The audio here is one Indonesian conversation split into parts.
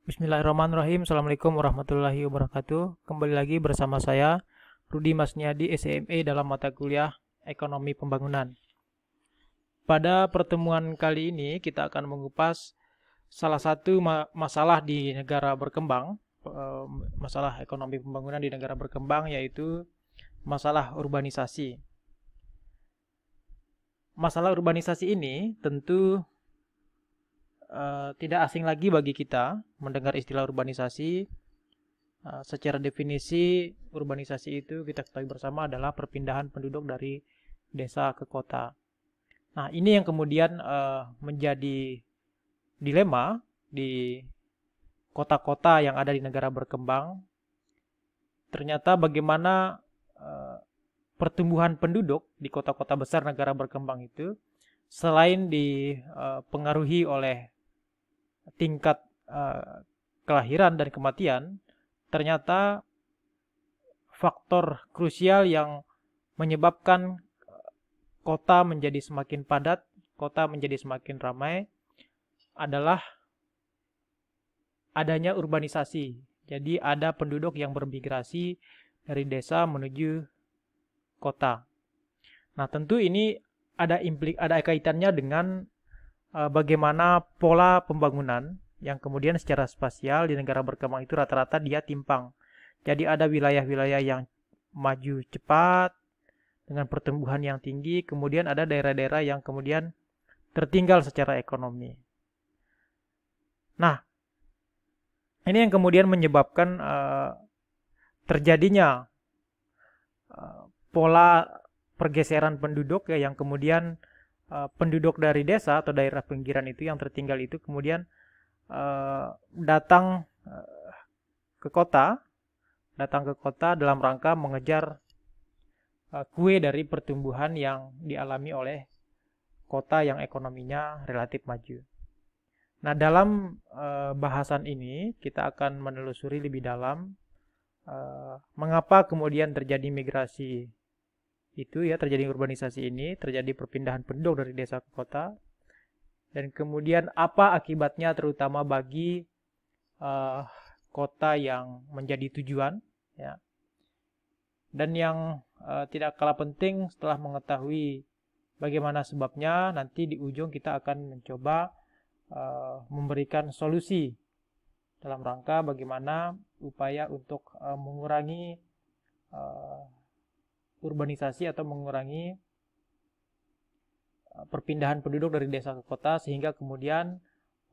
Bismillahirrahmanirrahim. Assalamualaikum warahmatullahi wabarakatuh. Kembali lagi bersama saya, Rudi Masniadi, SME dalam mata kuliah Ekonomi Pembangunan. Pada pertemuan kali ini, kita akan mengupas salah satu masalah di negara berkembang, masalah ekonomi pembangunan di negara berkembang, yaitu masalah urbanisasi. Masalah urbanisasi ini tentu tidak asing lagi bagi kita mendengar istilah urbanisasi. Secara definisi, urbanisasi itu kita ketahui bersama adalah perpindahan penduduk dari desa ke kota. Nah, ini yang kemudian menjadi dilema di kota-kota yang ada di negara berkembang. Ternyata bagaimana pertumbuhan penduduk di kota-kota besar negara berkembang itu selain dipengaruhi oleh tingkat kelahiran dan kematian, ternyata faktor krusial yang menyebabkan kota menjadi semakin padat, kota menjadi semakin ramai adalah adanya urbanisasi. Jadi ada penduduk yang bermigrasi dari desa menuju kota. Nah, tentu ini ada kaitannya dengan bagaimana pola pembangunan yang kemudian secara spasial di negara berkembang itu rata-rata dia timpang. Jadi ada wilayah-wilayah yang maju cepat dengan pertumbuhan yang tinggi, kemudian ada daerah-daerah yang kemudian tertinggal secara ekonomi. Nah, ini yang kemudian menyebabkan terjadinya pola pergeseran penduduk ya, yang kemudian penduduk dari desa atau daerah pinggiran itu yang tertinggal itu kemudian datang ke kota dalam rangka mengejar kue dari pertumbuhan yang dialami oleh kota yang ekonominya relatif maju. Nah, dalam bahasan ini kita akan menelusuri lebih dalam mengapa kemudian terjadi migrasi itu ya, terjadi urbanisasi ini, terjadi perpindahan penduduk dari desa ke kota, dan kemudian apa akibatnya terutama bagi kota yang menjadi tujuan ya. Dan yang tidak kalah penting, setelah mengetahui bagaimana sebabnya, nanti di ujung kita akan mencoba memberikan solusi dalam rangka bagaimana upaya untuk mengurangi urbanisasi atau mengurangi perpindahan penduduk dari desa ke kota, sehingga kemudian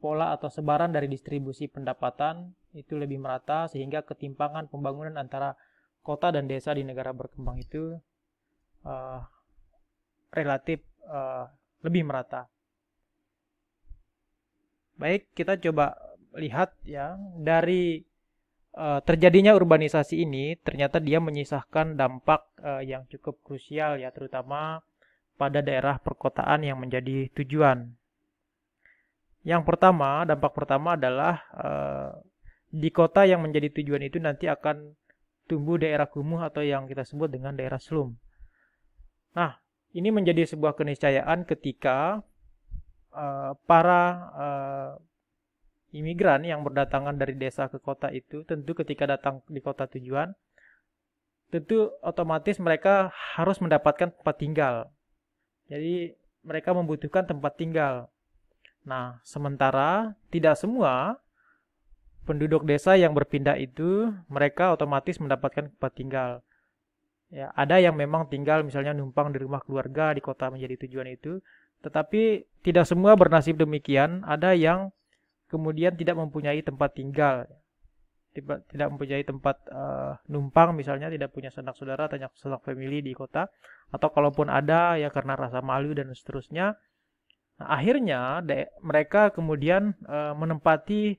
pola atau sebaran dari distribusi pendapatan itu lebih merata, sehingga ketimpangan pembangunan antara kota dan desa di negara berkembang itu relatif lebih merata. Baik, kita coba lihat ya, dari terjadinya urbanisasi ini ternyata dia menyisakan dampak yang cukup krusial ya, terutama pada daerah perkotaan yang menjadi tujuan. Yang pertama, dampak pertama adalah di kota yang menjadi tujuan itu nanti akan tumbuh daerah kumuh atau yang kita sebut dengan daerah slum. Nah, ini menjadi sebuah keniscayaan ketika para imigran yang berdatangan dari desa ke kota itu, tentu ketika datang di kota tujuan, tentu otomatis mereka harus mendapatkan tempat tinggal. Jadi mereka membutuhkan tempat tinggal. Nah, sementara tidak semua penduduk desa yang berpindah itu mereka otomatis mendapatkan tempat tinggal. Ya, ada yang memang tinggal misalnya numpang di rumah keluarga di kota menjadi tujuan itu, tetapi tidak semua bernasib demikian. Ada yang kemudian tidak mempunyai tempat tinggal, tidak mempunyai tempat numpang, misalnya tidak punya sanak saudara atau sanak family di kota, atau kalaupun ada ya karena rasa malu dan seterusnya. Nah, akhirnya mereka kemudian menempati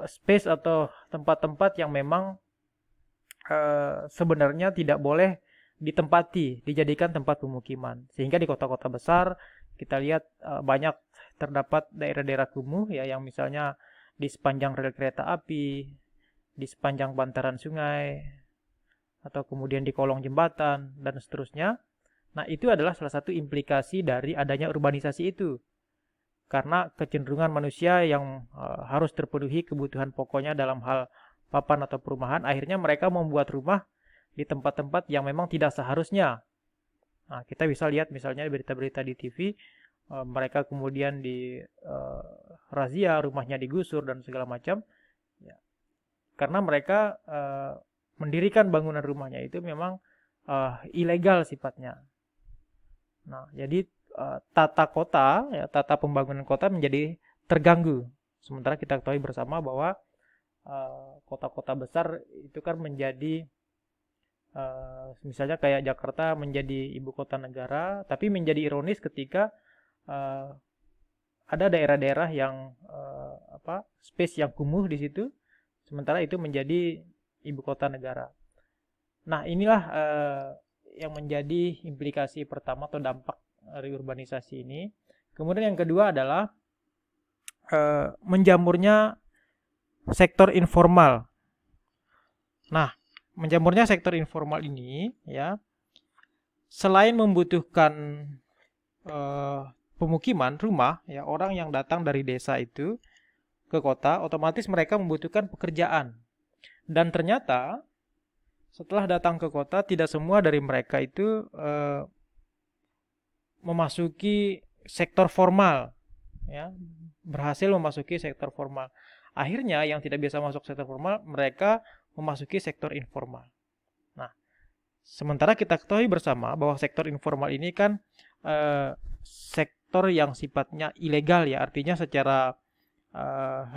space atau tempat-tempat yang memang sebenarnya tidak boleh ditempati, dijadikan tempat pemukiman. Sehingga di kota-kota besar kita lihat banyak terdapat daerah-daerah kumuh ya, yang misalnya di sepanjang rel kereta api, di sepanjang bantaran sungai, atau kemudian di kolong jembatan dan seterusnya. Nah, itu adalah salah satu implikasi dari adanya urbanisasi itu. karena kecenderungan manusia yang harus terpenuhi kebutuhan pokoknya dalam hal papan atau perumahan, akhirnya mereka membuat rumah di tempat-tempat yang memang tidak seharusnya. Nah, kita bisa lihat misalnya berita-berita di TV, mereka kemudian di razia, rumahnya digusur dan segala macam, ya, karena mereka mendirikan bangunan rumahnya itu memang ilegal sifatnya. Nah, jadi tata kota, ya, tata pembangunan kota menjadi terganggu. Sementara kita ketahui bersama bahwa kota-kota besar itu kan menjadi misalnya kayak Jakarta menjadi ibu kota negara, tapi menjadi ironis ketika ada daerah-daerah yang space yang kumuh di situ, sementara itu menjadi ibu kota negara. Nah, inilah yang menjadi implikasi pertama atau dampak dari urbanisasi ini. Kemudian yang kedua adalah menjamurnya sektor informal. Nah, menjamurnya sektor informal ini, ya, selain membutuhkan pemukiman, rumah, ya, orang yang datang dari desa itu ke kota, otomatis mereka membutuhkan pekerjaan. Dan ternyata setelah datang ke kota, tidak semua dari mereka itu memasuki sektor formal, ya, berhasil memasuki sektor formal. Akhirnya yang tidak bisa masuk sektor formal, mereka memasuki sektor informal. Nah, sementara kita ketahui bersama bahwa sektor informal ini kan sektor yang sifatnya ilegal, ya, artinya secara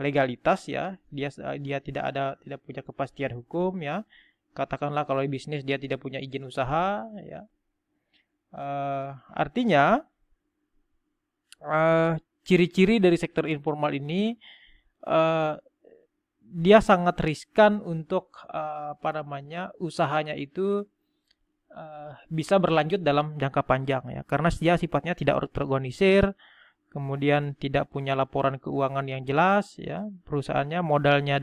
legalitas, ya, dia tidak punya kepastian hukum, ya. Katakanlah kalau bisnis dia tidak punya izin usaha, ya. Artinya ciri-ciri dari sektor informal ini dia sangat riskan untuk usahanya itu bisa berlanjut dalam jangka panjang, ya, karena dia sifatnya tidak terorganisir, kemudian tidak punya laporan keuangan yang jelas, ya, perusahaannya modalnya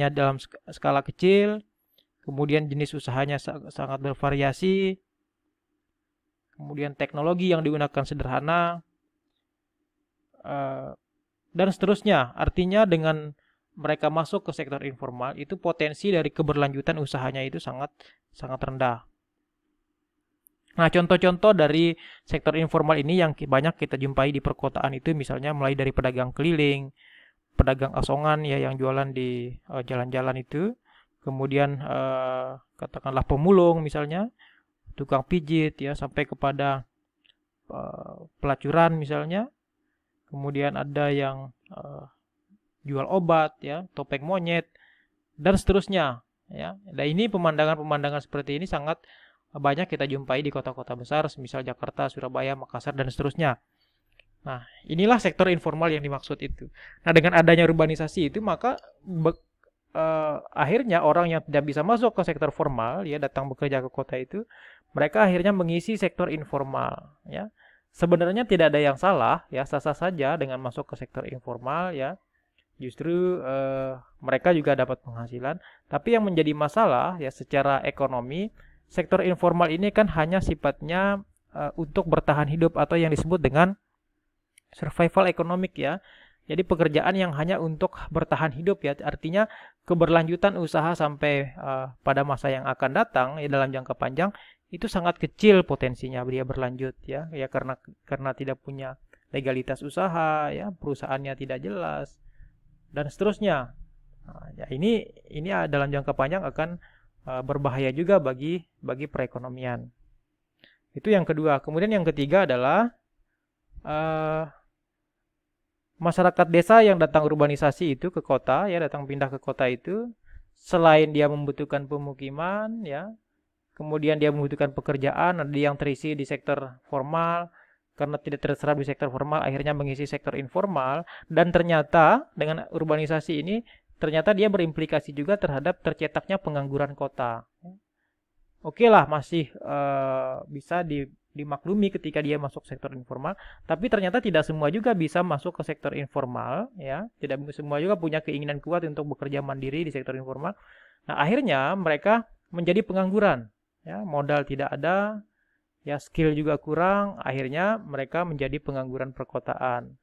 dalam skala kecil, kemudian jenis usahanya sangat bervariasi, kemudian teknologi yang digunakan sederhana, dan seterusnya. Artinya dengan mereka masuk ke sektor informal, itu potensi dari keberlanjutan usahanya itu sangat rendah. Nah, contoh-contoh dari sektor informal ini yang banyak kita jumpai di perkotaan itu misalnya mulai dari pedagang keliling, pedagang asongan, ya, yang jualan di jalan-jalan itu, kemudian katakanlah pemulung misalnya, tukang pijit, ya, sampai kepada pelacuran misalnya. Kemudian ada yang jual obat, ya, topeng monyet, dan seterusnya, ya. Dan ini pemandangan-pemandangan seperti ini sangat banyak kita jumpai di kota-kota besar, misal Jakarta, Surabaya, Makassar, dan seterusnya. Nah, inilah sektor informal yang dimaksud itu. Nah, dengan adanya urbanisasi itu, maka akhirnya orang yang tidak bisa masuk ke sektor formal, ya, datang bekerja ke kota itu, mereka akhirnya mengisi sektor informal, ya. Sebenarnya tidak ada yang salah, ya, sah-sah saja dengan masuk ke sektor informal, ya. Justru mereka juga dapat penghasilan, tapi yang menjadi masalah, ya, secara ekonomi, sektor informal ini kan hanya sifatnya untuk bertahan hidup atau yang disebut dengan survival economic, ya. Jadi pekerjaan yang hanya untuk bertahan hidup, ya, artinya keberlanjutan usaha sampai pada masa yang akan datang, ya, dalam jangka panjang itu sangat kecil potensinya dia berlanjut, ya, karena tidak punya legalitas usaha, ya, perusahaannya tidak jelas dan seterusnya. Nah, ya, ini dalam jangka panjang akan berbahaya juga bagi perekonomian. Itu yang kedua. Kemudian yang ketiga adalah masyarakat desa yang datang urbanisasi itu ke kota, ya, datang pindah ke kota itu, selain dia membutuhkan pemukiman, ya, kemudian dia membutuhkan pekerjaan, ada yang terisi di sektor formal, karena tidak terserap di sektor formal, akhirnya mengisi sektor informal, dan ternyata dengan urbanisasi ini, ternyata dia berimplikasi juga terhadap tercetaknya pengangguran kota. Oke lah, masih bisa dimaklumi ketika dia masuk sektor informal, tapi ternyata tidak semua juga bisa masuk ke sektor informal, ya, tidak semua juga punya keinginan kuat untuk bekerja mandiri di sektor informal. Nah, akhirnya mereka menjadi pengangguran, ya, modal tidak ada, ya, skill juga kurang, akhirnya mereka menjadi pengangguran perkotaan.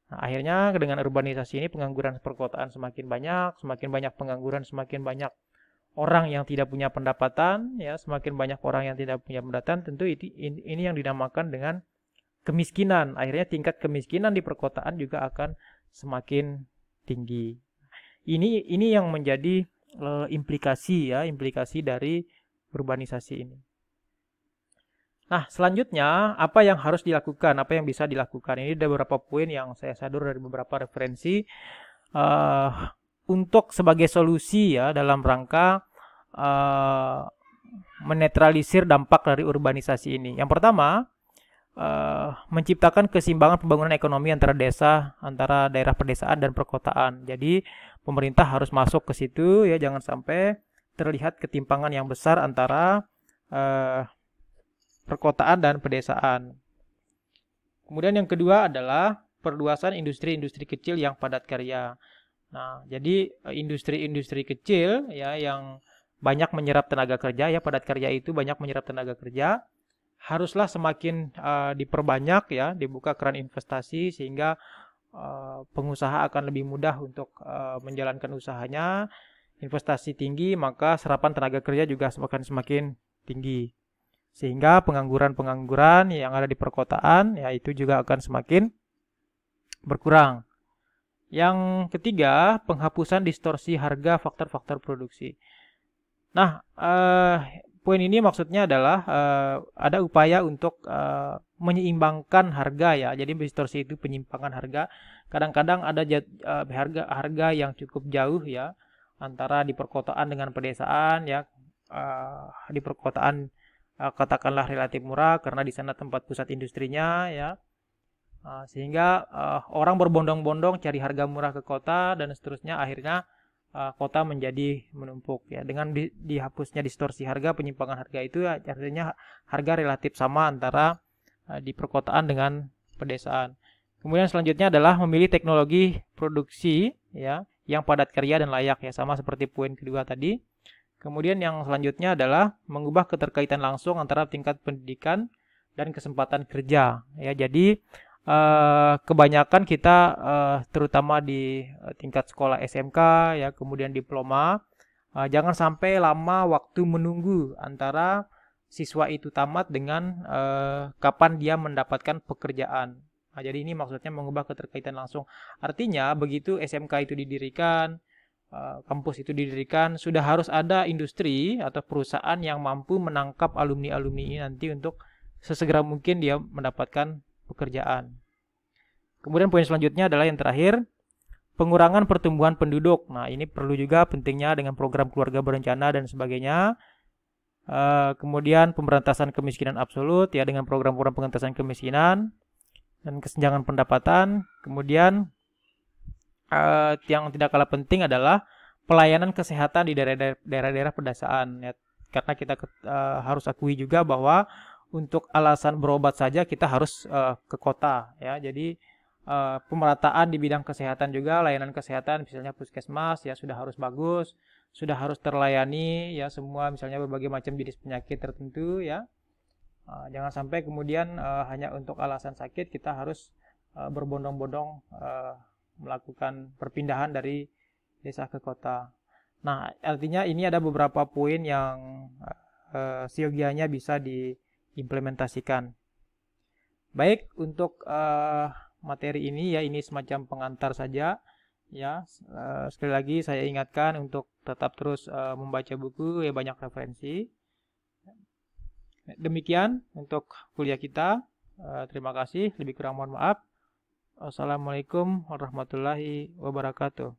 Nah, akhirnya dengan urbanisasi ini pengangguran perkotaan semakin banyak pengangguran, semakin banyak orang yang tidak punya pendapatan, ya, semakin banyak orang yang tidak punya pendapatan, tentu ini yang dinamakan dengan kemiskinan. Akhirnya tingkat kemiskinan di perkotaan juga akan semakin tinggi. Ini yang menjadi implikasi dari urbanisasi ini. Nah, selanjutnya apa yang harus dilakukan, apa yang bisa dilakukan? Ini ada beberapa poin yang saya sadur dari beberapa referensi untuk sebagai solusi ya dalam rangka menetralisir dampak dari urbanisasi ini. Yang pertama, menciptakan keseimbangan pembangunan ekonomi antara daerah pedesaan dan perkotaan. Jadi pemerintah harus masuk ke situ ya, jangan sampai terlihat ketimpangan yang besar antara perkotaan dan pedesaan. Kemudian yang kedua adalah perluasan industri-industri kecil yang padat karya. Nah, jadi industri-industri kecil ya yang banyak menyerap tenaga kerja ya, padat karya itu banyak menyerap tenaga kerja, haruslah semakin diperbanyak ya, dibuka keran investasi sehingga pengusaha akan lebih mudah untuk menjalankan usahanya. Investasi tinggi, maka serapan tenaga kerja juga semakin tinggi. Sehingga pengangguran yang ada di perkotaan ya itu juga akan semakin berkurang. Yang ketiga, penghapusan distorsi harga faktor-faktor produksi. Nah, poin ini maksudnya adalah ada upaya untuk menyeimbangkan harga ya. Jadi distorsi itu penyimpangan harga. Kadang-kadang ada harga yang cukup jauh ya antara di perkotaan dengan pedesaan ya. Di perkotaan katakanlah relatif murah karena di sana tempat pusat industrinya ya, sehingga orang berbondong-bondong cari harga murah ke kota dan seterusnya, akhirnya kota menjadi menumpuk ya. Dengan dihapusnya distorsi harga, penyimpangan harga itu artinya harga relatif sama antara di perkotaan dengan pedesaan. Kemudian selanjutnya adalah memilih teknologi produksi ya yang padat karya dan layak ya, sama seperti poin kedua tadi. Kemudian yang selanjutnya adalah mengubah keterkaitan langsung antara tingkat pendidikan dan kesempatan kerja. Ya, jadi kebanyakan kita terutama di tingkat sekolah SMK ya, kemudian diploma, jangan sampai lama waktu menunggu antara siswa itu tamat dengan kapan dia mendapatkan pekerjaan. Nah, jadi ini maksudnya mengubah keterkaitan langsung. Artinya begitu SMK itu didirikan, kampus itu didirikan, sudah harus ada industri atau perusahaan yang mampu menangkap alumni-alumni ini nanti untuk sesegera mungkin dia mendapatkan pekerjaan. Kemudian poin selanjutnya adalah yang terakhir, pengurangan pertumbuhan penduduk. Nah, ini perlu juga pentingnya dengan program keluarga berencana dan sebagainya. Kemudian pemberantasan kemiskinan absolut ya dengan program-program pengentasan kemiskinan dan kesenjangan pendapatan. Kemudian yang tidak kalah penting adalah pelayanan kesehatan di daerah-daerah pedesaan ya. Karena kita harus akui juga bahwa untuk alasan berobat saja kita harus ke kota ya. Jadi pemerataan di bidang kesehatan juga, layanan kesehatan misalnya puskesmas ya sudah harus bagus, sudah harus terlayani ya semua, misalnya berbagai macam jenis penyakit tertentu ya. Jangan sampai kemudian hanya untuk alasan sakit kita harus berbondong-bondong melakukan perpindahan dari desa ke kota. Nah, artinya ini ada beberapa poin yang siogianya bisa diimplementasikan. Baik, untuk materi ini ya, ini semacam pengantar saja ya. Sekali lagi saya ingatkan untuk tetap terus membaca buku ya, banyak referensi. Demikian untuk kuliah kita. Terima kasih, lebih kurang mohon maaf. Wassalamualaikum warahmatullahi wabarakatuh.